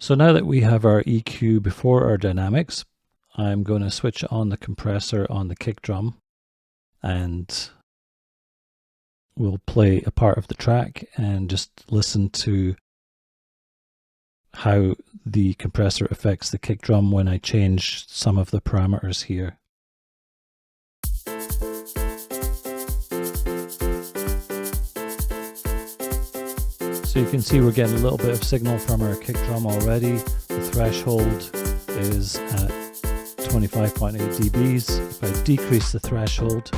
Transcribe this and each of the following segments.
So now that we have our EQ before our dynamics, I'm going to switch on the compressor on the kick drum and we'll play a part of the track and just listen to how the compressor affects the kick drum when I change some of the parameters here. So you can see we're getting a little bit of signal from our kick drum already. The threshold is at 25.8 dBs. If I decrease the threshold,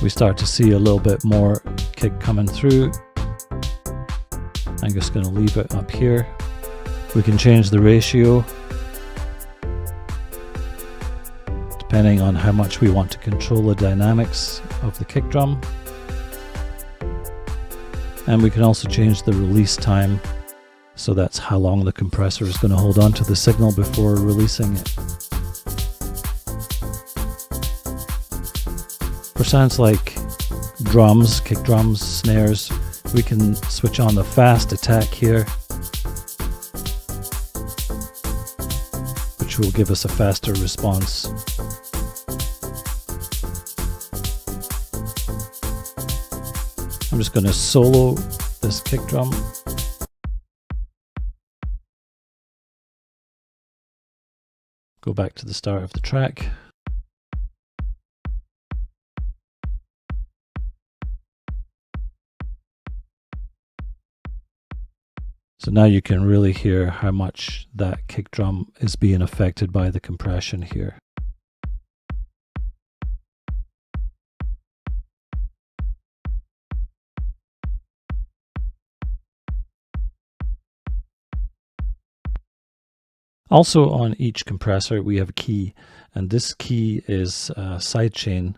we start to see a little bit more kick coming through. I'm just going to leave it up here. We can change the ratio depending on how much we want to control the dynamics of the kick drum. And we can also change the release time, so that's how long the compressor is going to hold on to the signal before releasing it. For sounds like drums, kick drums, snares, we can switch on the fast attack here, which will give us a faster response. I'm just going to solo this kick drum. Go back to the start of the track. So now you can really hear how much that kick drum is being affected by the compression here. Also on each compressor we have a key, and this key is sidechain.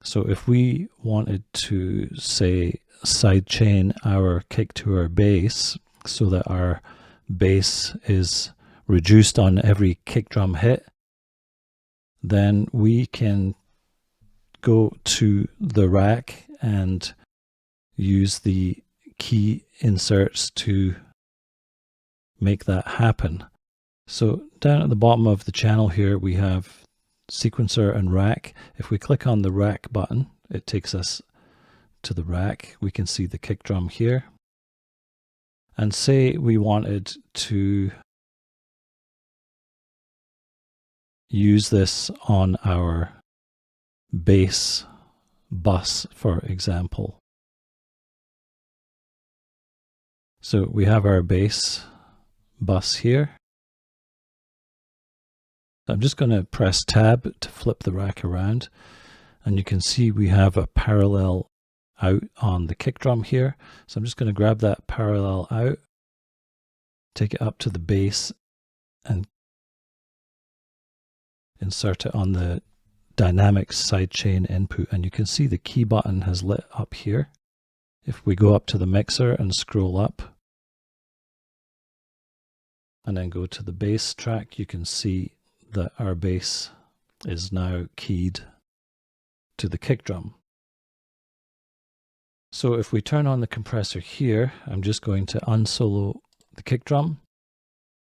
So if we wanted to, say, sidechain our kick to our bass so that our bass is reduced on every kick drum hit, then we can go to the rack and use the key inserts to make that happen. So down at the bottom of the channel here we have sequencer and rack. If we click on the rack button, it takes us to the rack. We can see the kick drum here. And say we wanted to use this on our bass bus, for example. So we have our bass bus here. I'm just going to press tab to flip the rack around, and you can see we have a parallel out on the kick drum here. So I'm just going to grab that parallel out, take it up to the bass and insert it on the dynamics sidechain input, and you can see the key button has lit up here. If we go up to the mixer and scroll up and then go to the bass track, you can see that our bass is now keyed to the kick drum. So if we turn on the compressor here, I'm just going to unsolo the kick drum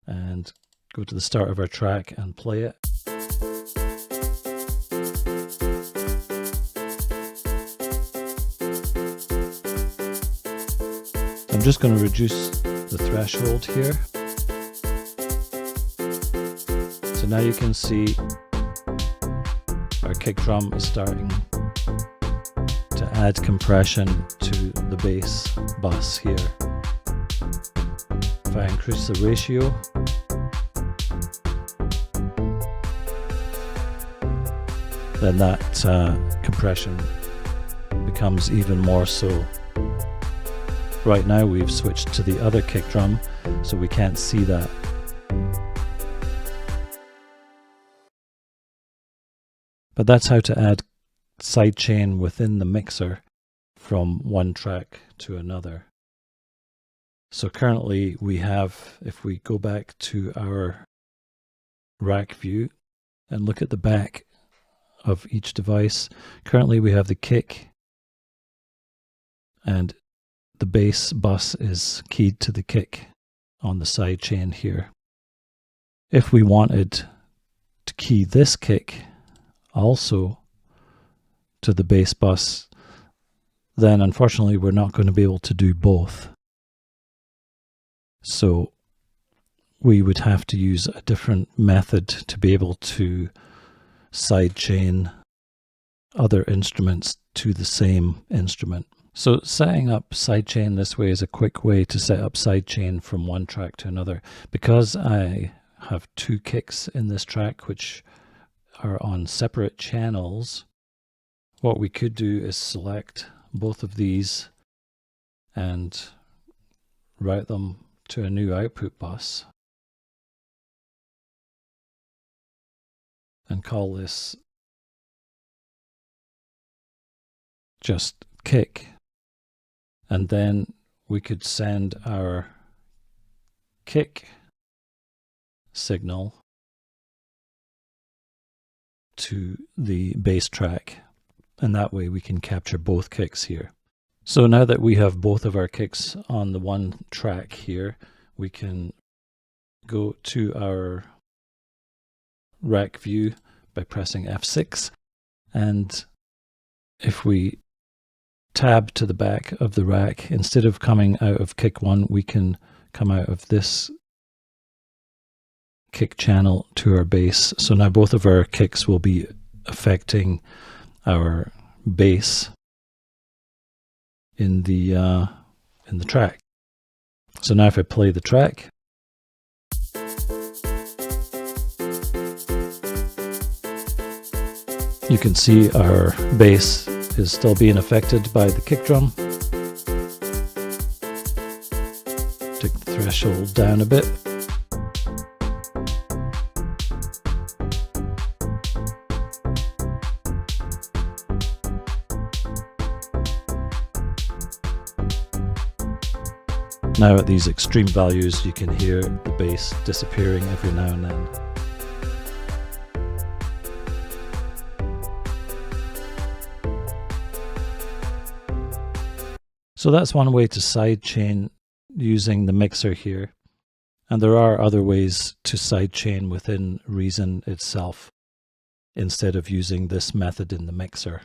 and go to the start of our track and play it. I'm just going to reduce the threshold here. So now you can see our kick drum is starting to add compression to the bass bus here. If I increase the ratio, then that compression becomes even more so. Right now we've switched to the other kick drum, so we can't see that. But that's how to add sidechain within the mixer from one track to another. So currently we have, if we go back to our rack view and look at the back of each device, currently we have the kick and the bass bus is keyed to the kick on the sidechain here. If we wanted to key this kick also to the bass bus, then unfortunately we're not going to be able to do both. So we would have to use a different method to be able to sidechain other instruments to the same instrument. So setting up sidechain this way is a quick way to set up sidechain from one track to another. Because I have two kicks in this track which are on separate channels, what we could do is select both of these and route them to a new output bus and call this just kick. And then we could send our kick signal to the bass track, and that way we can capture both kicks here. So now that we have both of our kicks on the one track here, we can go to our rack view by pressing F6, and if we tab to the back of the rack, instead of coming out of kick 1, we can come out of this kick channel to our bass. So now both of our kicks will be affecting our bass in the track. So now if I play the track, you can see our bass is still being affected by the kick drum. Take the threshold down a bit. Now at these extreme values, you can hear the bass disappearing every now and then. So that's one way to sidechain using the mixer here. And there are other ways to sidechain within Reason itself instead of using this method in the mixer.